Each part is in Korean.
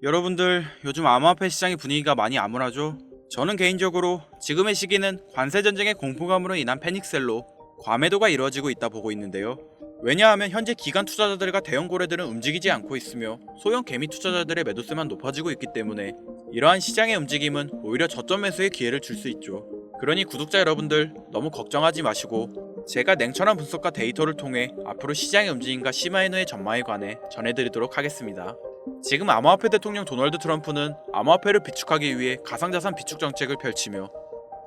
여러분들 요즘 암호화폐 시장의 분위기가 많이 암울하죠? 저는 개인적으로 지금의 시기는 관세전쟁의 공포감으로 인한 패닉셀로 과매도가 이루어지고 있다 보고 있는데요. 왜냐하면 현재 기관 투자자들과 대형 고래들은 움직이지 않고 있으며 소형 개미 투자자들의 매도세만 높아지고 있기 때문에 이러한 시장의 움직임은 오히려 저점 매수의 기회를 줄 수 있죠. 그러니 구독자 여러분들 너무 걱정하지 마시고 제가 냉철한 분석과 데이터를 통해 앞으로 시장의 움직임과 시바이노의 전망에 관해 전해드리도록 하겠습니다. 지금 암호화폐 대통령 도널드 트럼프는 암호화폐를 비축하기 위해 가상자산 비축 정책을 펼치며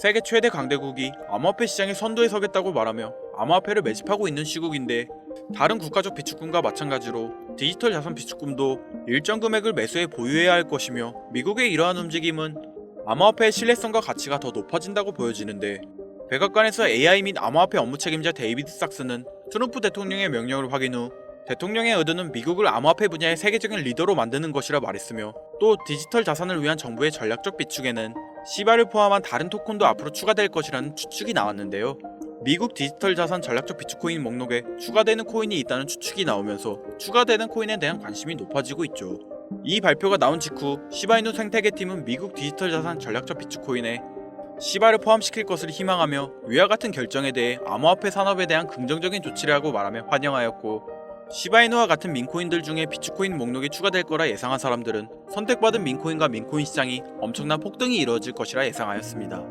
세계 최대 강대국이 암호화폐 시장의 선두에 서겠다고 말하며 암호화폐를 매집하고 있는 시국인데, 다른 국가적 비축금과 마찬가지로 디지털 자산 비축금도 일정 금액을 매수해 보유해야 할 것이며, 미국의 이러한 움직임은 암호화폐의 신뢰성과 가치가 더 높아진다고 보여지는데, 백악관에서 AI 및 암호화폐 업무 책임자 데이비드 sak스는 트럼프 대통령의 명령을 확인 후 대통령의 의도는 미국을 암호화폐 분야의 세계적인 리더로 만드는 것이라 말했으며, 또 디지털 자산을 위한 정부의 전략적 비축에는 시바를 포함한 다른 토큰도 앞으로 추가될 것이라는 추측이 나왔는데요. 미국 디지털 자산 전략적 비축 코인 목록에 추가되는 코인이 있다는 추측이 나오면서 추가되는 코인에 대한 관심이 높아지고 있죠. 이 발표가 나온 직후 시바이누 생태계팀은 미국 디지털 자산 전략적 비축 코인에 시바를 포함시킬 것을 희망하며 위와 같은 결정에 대해 암호화폐 산업에 대한 긍정적인 조치라고 말하며 환영하였고, 시바이누와 같은 민코인들 중에 비축코인 목록에 추가될 거라 예상한 사람들은 선택받은 민코인과 민코인 시장이 엄청난 폭등이 이루어질 것이라 예상하였습니다.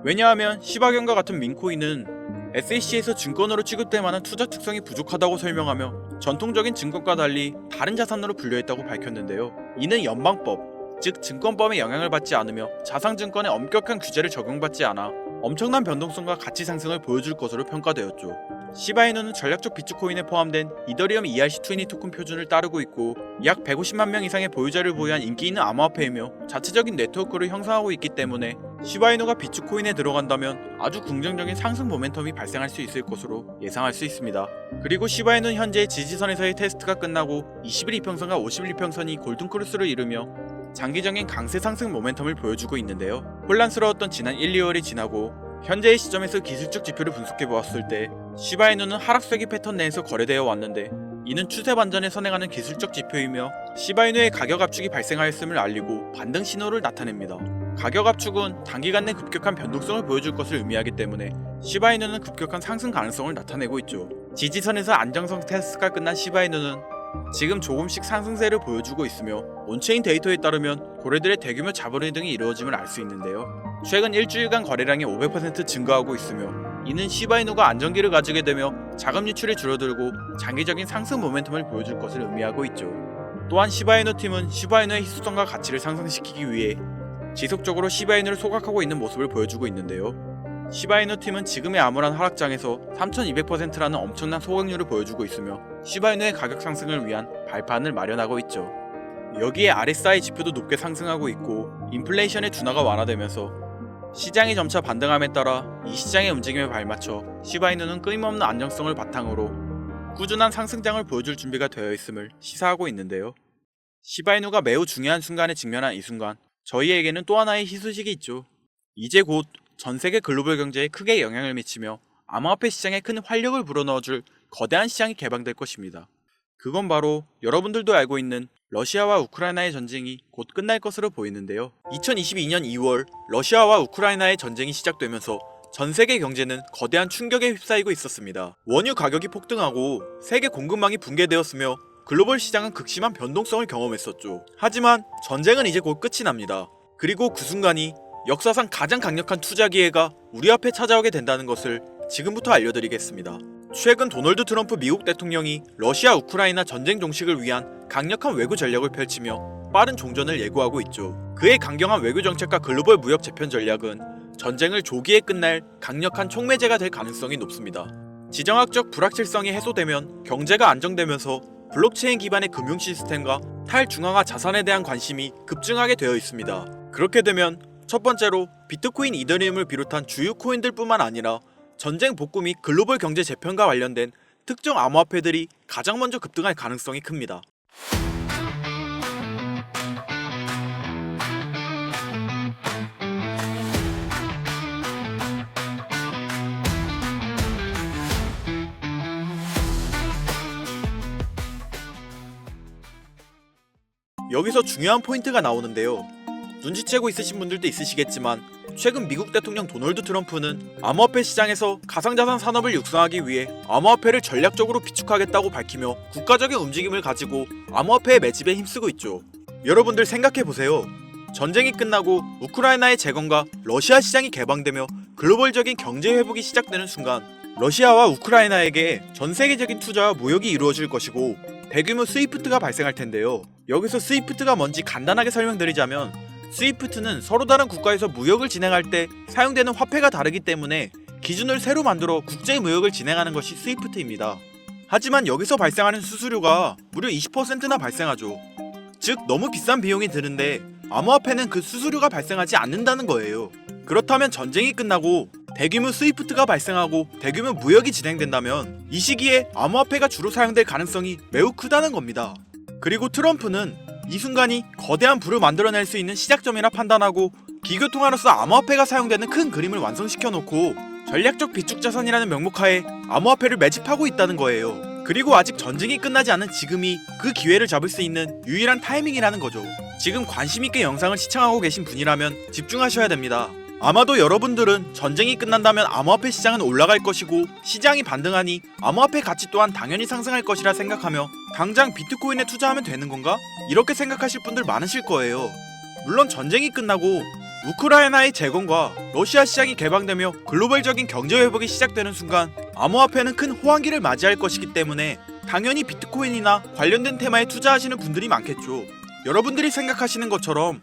왜냐하면 시바견과 같은 민코인은 SEC에서 증권으로 취급될 만한 투자 특성이 부족하다고 설명하며 전통적인 증권과 달리 다른 자산으로 분류했다고 밝혔는데요. 이는 연방법, 즉 증권법에 영향을 받지 않으며 자산증권에 엄격한 규제를 적용받지 않아 엄청난 변동성과 가치 상승을 보여줄 것으로 평가되었죠. 시바이누는 전략적 비축코인에 포함된 이더리움 ERC20 토큰 표준을 따르고 있고, 약 150만 명 이상의 보유자를 보유한 인기 있는 암호화폐이며 자체적인 네트워크를 형성하고 있기 때문에 시바이누가 비축코인에 들어간다면 아주 긍정적인 상승 모멘텀이 발생할 수 있을 것으로 예상할 수 있습니다. 그리고 시바이누는 현재 지지선에서의 테스트가 끝나고 20일 이평선과 50일 이평선이 골든크로스를 이루며 장기적인 강세 상승 모멘텀을 보여주고 있는데요. 혼란스러웠던 지난 1, 2월이 지나고 현재의 시점에서 기술적 지표를 분석해보았을 때 시바이누는 하락세기 패턴 내에서 거래되어 왔는데, 이는 추세 반전에 선행하는 기술적 지표이며 시바이누의 가격 압축이 발생하였음을 알리고 반등 신호를 나타냅니다. 가격 압축은 단기간 내 급격한 변동성을 보여줄 것을 의미하기 때문에 시바이누는 급격한 상승 가능성을 나타내고 있죠. 지지선에서 안정성 테스트가 끝난 시바이누는 지금 조금씩 상승세를 보여주고 있으며, 온체인 데이터에 따르면 고래들의 대규모 자본의 등이 이루어짐을 알 수 있는데요. 최근 일주일간 거래량이 500% 증가하고 있으며, 이는 시바이누가 안정기를 가지게 되며 자금 유출이 줄어들고 장기적인 상승 모멘텀을 보여줄 것을 의미하고 있죠. 또한 시바이누 팀은 시바이누의 희소성과 가치를 상승시키기 위해 지속적으로 시바이누를 소각하고 있는 모습을 보여주고 있는데요. 시바이누 팀은 지금의 암울한 하락장에서 3200%라는 엄청난 소각률을 보여주고 있으며 시바이누의 가격 상승을 위한 발판을 마련하고 있죠. 여기에 RSI 지표도 높게 상승하고 있고, 인플레이션의 둔화가 완화되면서 시장이 점차 반등함에 따라 이 시장의 움직임에 발맞춰 시바이누는 끊임없는 안정성을 바탕으로 꾸준한 상승장을 보여줄 준비가 되어 있음을 시사하고 있는데요. 시바이누가 매우 중요한 순간에 직면한 이 순간, 저희에게는 또 하나의 희소식이 있죠. 이제 곧 전 세계 글로벌 경제에 크게 영향을 미치며 암호화폐 시장에 큰 활력을 불어넣어줄 거대한 시장이 개방될 것입니다. 그건 바로 여러분들도 알고 있는 러시아와 우크라이나의 전쟁이 곧 끝날 것으로 보이는데요. 2022년 2월 러시아와 우크라이나의 전쟁이 시작되면서 전 세계 경제는 거대한 충격에 휩싸이고 있었습니다. 원유 가격이 폭등하고 세계 공급망이 붕괴되었으며 글로벌 시장은 극심한 변동성을 경험했었죠. 하지만 전쟁은 이제 곧 끝이 납니다. 그리고 그 순간이 역사상 가장 강력한 투자 기회가 우리 앞에 찾아오게 된다는 것을 지금부터 알려드리겠습니다. 최근 도널드 트럼프 미국 대통령이 러시아 우크라이나 전쟁 종식을 위한 강력한 외교 전략을 펼치며 빠른 종전을 예고하고 있죠. 그의 강경한 외교 정책과 글로벌 무역 재편 전략은 전쟁을 조기에 끝날 강력한 촉매제가 될 가능성이 높습니다. 지정학적 불확실성이 해소되면 경제가 안정되면서 블록체인 기반의 금융 시스템과 탈중앙화 자산에 대한 관심이 급증하게 되어 있습니다. 그렇게 되면 첫 번째로 비트코인, 이더리움을 비롯한 주요 코인들 뿐만 아니라 전쟁 복구 및 글로벌 경제 재편과 관련된 특정 암호화폐들이 가장 먼저 급등할 가능성이 큽니다. 여기서 중요한 포인트가 나오는데요. 눈치채고 있으신 분들도 있으시겠지만 최근 미국 대통령 도널드 트럼프는 암호화폐 시장에서 가상자산 산업을 육성하기 위해 암호화폐를 전략적으로 비축하겠다고 밝히며 국가적인 움직임을 가지고 암호화폐의 매집에 힘쓰고 있죠. 여러분들 생각해보세요. 전쟁이 끝나고 우크라이나의 재건과 러시아 시장이 개방되며 글로벌적인 경제 회복이 시작되는 순간 러시아와 우크라이나에게 전 세계적인 투자와 무역이 이루어질 것이고 대규모 스위프트가 발생할 텐데요. 여기서 스위프트가 뭔지 간단하게 설명드리자면 스위프트는 서로 다른 국가에서 무역을 진행할 때 사용되는 화폐가 다르기 때문에 기준을 새로 만들어 국제 무역을 진행하는 것이 스위프트입니다. 하지만 여기서 발생하는 수수료가 무려 20%나 발생하죠. 즉 너무 비싼 비용이 드는데 암호화폐는 그 수수료가 발생하지 않는다는 거예요. 그렇다면 전쟁이 끝나고 대규모 스위프트가 발생하고 대규모 무역이 진행된다면 이 시기에 암호화폐가 주로 사용될 가능성이 매우 크다는 겁니다. 그리고 트럼프는 이 순간이 거대한 부를 만들어낼 수 있는 시작점이라 판단하고 기교통화로서 암호화폐가 사용되는 큰 그림을 완성시켜놓고 전략적 비축자산이라는 명목하에 암호화폐를 매집하고 있다는 거예요. 그리고 아직 전쟁이 끝나지 않은 지금이 그 기회를 잡을 수 있는 유일한 타이밍이라는 거죠. 지금 관심있게 영상을 시청하고 계신 분이라면 집중하셔야 됩니다. 아마도 여러분들은 전쟁이 끝난다면 암호화폐 시장은 올라갈 것이고 시장이 반등하니 암호화폐 가치 또한 당연히 상승할 것이라 생각하며 당장 비트코인에 투자하면 되는 건가? 이렇게 생각하실 분들 많으실 거예요. 물론 전쟁이 끝나고 우크라이나의 재건과 러시아 시장이 개방되며 글로벌적인 경제 회복이 시작되는 순간 암호화폐는 큰 호황기를 맞이할 것이기 때문에 당연히 비트코인이나 관련된 테마에 투자하시는 분들이 많겠죠. 여러분들이 생각하시는 것처럼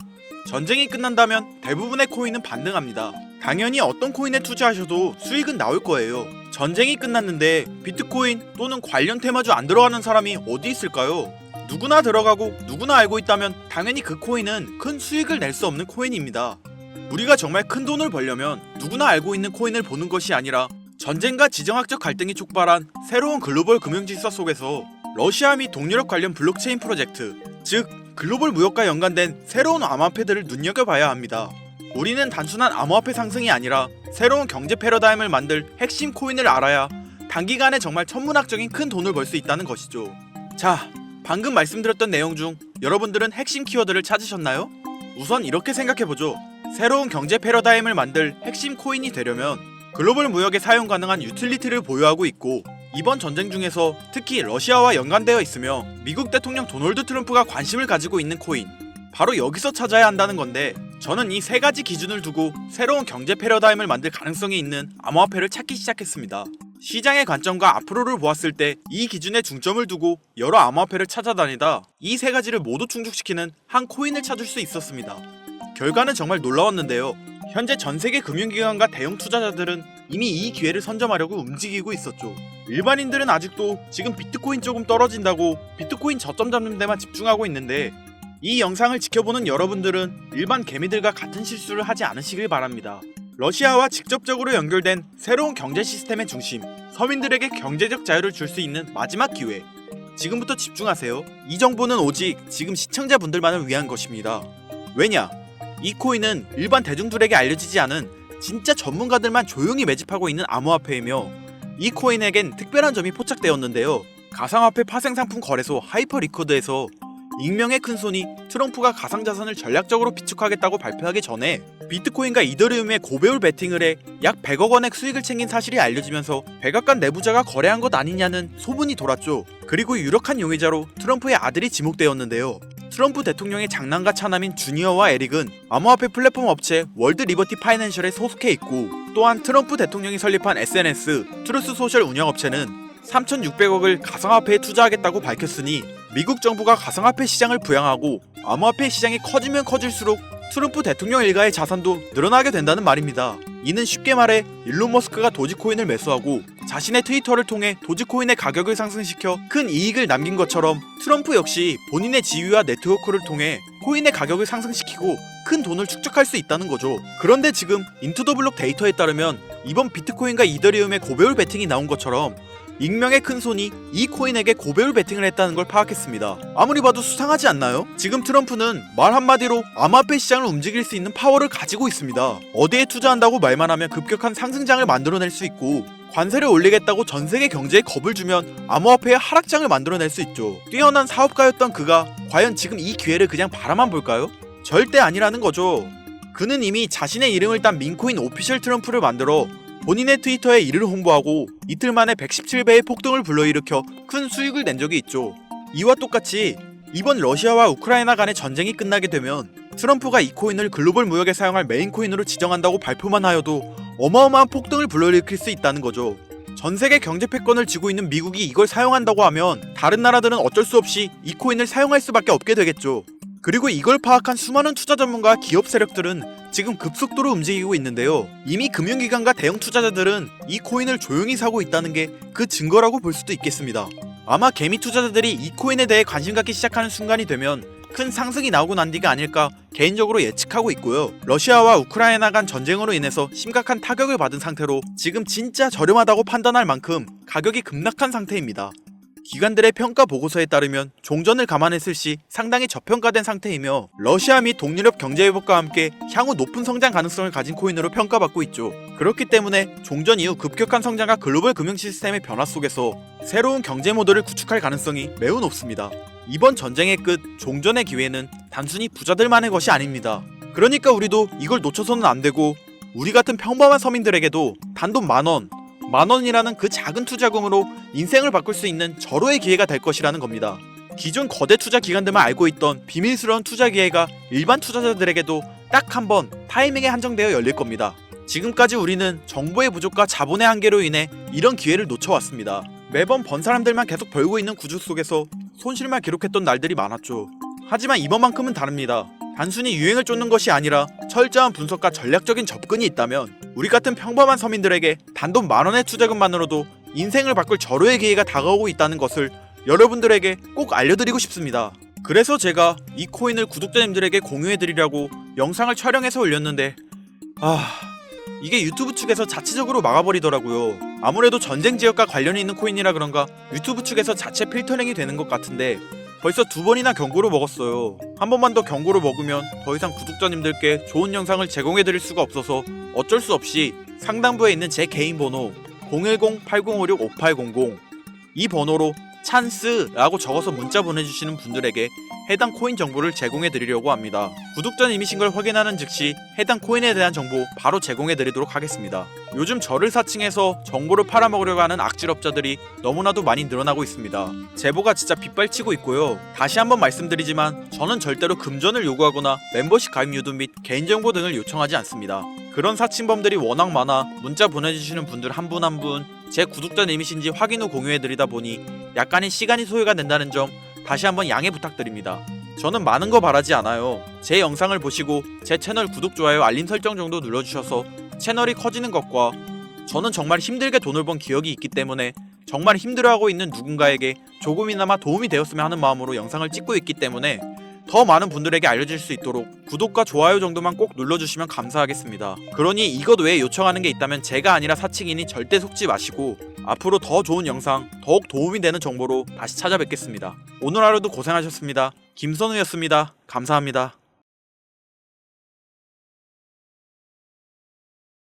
전쟁이 끝난다면 대부분의 코인은 반등합니다. 당연히 어떤 코인에 투자하셔도 수익은 나올 거예요. 전쟁이 끝났는데 비트코인 또는 관련 테마주 안 들어가는 사람이 어디 있을까요? 누구나 들어가고 누구나 알고 있다면 당연히 그 코인은 큰 수익을 낼 수 없는 코인입니다. 우리가 정말 큰 돈을 벌려면 누구나 알고 있는 코인을 보는 것이 아니라 전쟁과 지정학적 갈등이 촉발한 새로운 글로벌 금융질서 속에서 러시아 및 동유럽 관련 블록체인 프로젝트, 즉 글로벌 무역과 연관된 새로운 암호화폐들을 눈여겨봐야 합니다. 우리는 단순한 암호화폐 상승이 아니라 새로운 경제 패러다임을 만들 핵심 코인을 알아야 단기간에 정말 천문학적인 큰 돈을 벌 수 있다는 것이죠. 자, 방금 말씀드렸던 내용 중 여러분들은 핵심 키워드를 찾으셨나요? 우선 이렇게 생각해보죠. 새로운 경제 패러다임을 만들 핵심 코인이 되려면 글로벌 무역에 사용 가능한 유틸리티를 보유하고 있고 이번 전쟁 중에서 특히 러시아와 연관되어 있으며 미국 대통령 도널드 트럼프가 관심을 가지고 있는 코인, 바로 여기서 찾아야 한다는 건데 저는 이 세 가지 기준을 두고 새로운 경제 패러다임을 만들 가능성이 있는 암호화폐를 찾기 시작했습니다. 시장의 관점과 앞으로를 보았을 때 이 기준에 중점을 두고 여러 암호화폐를 찾아다니다 이 세 가지를 모두 충족시키는 한 코인을 찾을 수 있었습니다. 결과는 정말 놀라웠는데요. 현재 전세계 금융기관과 대형 투자자들은 이미 이 기회를 선점하려고 움직이고 있었죠. 일반인들은 아직도 지금 비트코인 조금 떨어진다고 비트코인 저점 잡는 데만 집중하고 있는데 이 영상을 지켜보는 여러분들은 일반 개미들과 같은 실수를 하지 않으시길 바랍니다. 러시아와 직접적으로 연결된 새로운 경제 시스템의 중심, 서민들에게 경제적 자유를 줄 수 있는 마지막 기회. 지금부터 집중하세요. 이 정보는 오직 지금 시청자분들만을 위한 것입니다. 왜냐? 이 코인은 일반 대중들에게 알려지지 않은 진짜 전문가들만 조용히 매집하고 있는 암호화폐이며 이 코인에겐 특별한 점이 포착되었는데요. 가상화폐 파생상품 거래소 하이퍼리커드에서 익명의 큰손이 트럼프가 가상자산을 전략적으로 비축하겠다고 발표하기 전에 비트코인과 이더리움에 고배율 베팅을 해 약 100억 원의 수익을 챙긴 사실이 알려지면서 백악관 내부자가 거래한 것 아니냐는 소문이 돌았죠. 그리고 유력한 용의자로 트럼프의 아들이 지목되었는데요. 트럼프 대통령의 장남과 차남인 주니어와 에릭은 암호화폐 플랫폼 업체 월드 리버티 파이낸셜에 소속해 있고 또한 트럼프 대통령이 설립한 SNS 트루스 소셜 운영업체는 3,600억을 가상화폐에 투자하겠다고 밝혔으니 미국 정부가 가상화폐 시장을 부양하고 암호화폐 시장이 커지면 커질수록 트럼프 대통령 일가의 자산도 늘어나게 된다는 말입니다. 이는 쉽게 말해 일론 머스크가 도지코인을 매수하고 자신의 트위터를 통해 도지코인의 가격을 상승시켜 큰 이익을 남긴 것처럼 트럼프 역시 본인의 지위와 네트워크를 통해 코인의 가격을 상승시키고 큰 돈을 축적할 수 있다는 거죠. 그런데 지금 인투더블록 데이터에 따르면 이번 비트코인과 이더리움의 고배율 베팅이 나온 것처럼 익명의 큰손이 이 코인에게 고배율 베팅을 했다는 걸 파악했습니다. 아무리 봐도 수상하지 않나요? 지금 트럼프는 말 한마디로 암호화폐 시장을 움직일 수 있는 파워를 가지고 있습니다. 어디에 투자한다고 말만 하면 급격한 상승장을 만들어낼 수 있고 관세를 올리겠다고 전세계 경제에 겁을 주면 암호화폐의 하락장을 만들어낼 수 있죠. 뛰어난 사업가였던 그가 과연 지금 이 기회를 그냥 바라만 볼까요? 절대 아니라는 거죠. 그는 이미 자신의 이름을 딴 민코인 오피셜 트럼프를 만들어 본인의 트위터에 이를 홍보하고 이틀 만에 117배의 폭등을 불러일으켜 큰 수익을 낸 적이 있죠. 이와 똑같이 이번 러시아와 우크라이나 간의 전쟁이 끝나게 되면 트럼프가 이 코인을 글로벌 무역에 사용할 메인 코인으로 지정한다고 발표만 하여도 어마어마한 폭등을 불러일으킬 수 있다는 거죠. 전 세계 경제 패권을 쥐고 있는 미국이 이걸 사용한다고 하면 다른 나라들은 어쩔 수 없이 이 코인을 사용할 수밖에 없게 되겠죠. 그리고 이걸 파악한 수많은 투자 전문가와 기업 세력들은 지금 급속도로 움직이고 있는데요. 이미 금융기관과 대형 투자자들은 이 코인을 조용히 사고 있다는 게 그 증거라고 볼 수도 있겠습니다. 아마 개미 투자자들이 이 코인에 대해 관심 갖기 시작하는 순간이 되면 큰 상승이 나오고 난 뒤가 아닐까 개인적으로 예측하고 있고요. 러시아와 우크라이나 간 전쟁으로 인해서 심각한 타격을 받은 상태로 지금 진짜 저렴하다고 판단할 만큼 가격이 급락한 상태입니다. 기관들의 평가 보고서에 따르면 종전을 감안했을 시 상당히 저평가된 상태이며 러시아 및 동유럽 경제 회복과 함께 향후 높은 성장 가능성을 가진 코인으로 평가받고 있죠. 그렇기 때문에 종전 이후 급격한 성장과 글로벌 금융 시스템의 변화 속에서 새로운 경제 모델을 구축할 가능성이 매우 높습니다. 이번 전쟁의 끝, 종전의 기회는 단순히 부자들만의 것이 아닙니다. 그러니까 우리도 이걸 놓쳐서는 안 되고 우리 같은 평범한 서민들에게도 단돈 만원이라는 그 작은 투자금으로 인생을 바꿀 수 있는 절호의 기회가 될 것이라는 겁니다. 기존 거대 투자 기관들만 알고 있던 비밀스러운 투자 기회가 일반 투자자들에게도 딱 한 번 타이밍에 한정되어 열릴 겁니다. 지금까지 우리는 정보의 부족과 자본의 한계로 인해 이런 기회를 놓쳐왔습니다. 매번 번 사람들만 계속 벌고 있는 구조 속에서 손실만 기록했던 날들이 많았죠. 하지만 이번만큼은 다릅니다. 단순히 유행을 쫓는 것이 아니라 철저한 분석과 전략적인 접근이 있다면 우리 같은 평범한 서민들에게 단돈 만원의 투자금만으로도 인생을 바꿀 절호의 기회가 다가오고 있다는 것을 여러분들에게 꼭 알려드리고 싶습니다. 그래서 제가 이 코인을 구독자님들에게 공유해드리려고 영상을 촬영해서 올렸는데 이게 유튜브 측에서 자체적으로 막아버리더라고요. 아무래도 전쟁 지역과 관련이 있는 코인이라 그런가 유튜브 측에서 자체 필터링이 되는 것 같은데 벌써 2번이나 경고를 먹었어요. 한 번만 더 경고를 먹으면 더 이상 구독자님들께 좋은 영상을 제공해드릴 수가 없어서 어쩔 수 없이 상단부에 있는 제 개인 번호 010-8056-5800 이 번호로 찬스라고 적어서 문자 보내주시는 분들에게 해당 코인 정보를 제공해드리려고 합니다. 구독자님이신 걸 확인하는 즉시 해당 코인에 대한 정보 바로 제공해드리도록 하겠습니다. 요즘 저를 사칭해서 정보를 팔아먹으려고 하는 악질업자들이 너무나도 많이 늘어나고 있습니다. 제보가 진짜 빗발치고 있고요. 다시 한번 말씀드리지만 저는 절대로 금전을 요구하거나 멤버십 가입 유도 및 개인정보 등을 요청하지 않습니다. 그런 사칭범들이 워낙 많아 문자 보내주시는 분들 한 분 한 분 제 구독자님이신지 확인 후 공유해드리다 보니 약간의 시간이 소요가 된다는 점 다시 한번 양해 부탁드립니다. 저는 많은 거 바라지 않아요. 제 영상을 보시고 제 채널 구독, 좋아요, 알림 설정 정도 눌러주셔서 채널이 커지는 것과 저는 정말 힘들게 돈을 번 기억이 있기 때문에 정말 힘들어하고 있는 누군가에게 조금이나마 도움이 되었으면 하는 마음으로 영상을 찍고 있기 때문에 더 많은 분들에게 알려질 수 있도록 구독과 좋아요 정도만 꼭 눌러주시면 감사하겠습니다. 그러니 이것 외에 요청하는 게 있다면 제가 아니라 사칭이니 절대 속지 마시고 앞으로 더 좋은 영상, 더욱 도움이 되는 정보로 다시 찾아뵙겠습니다. 오늘 하루도 고생하셨습니다. 김선우였습니다. 감사합니다.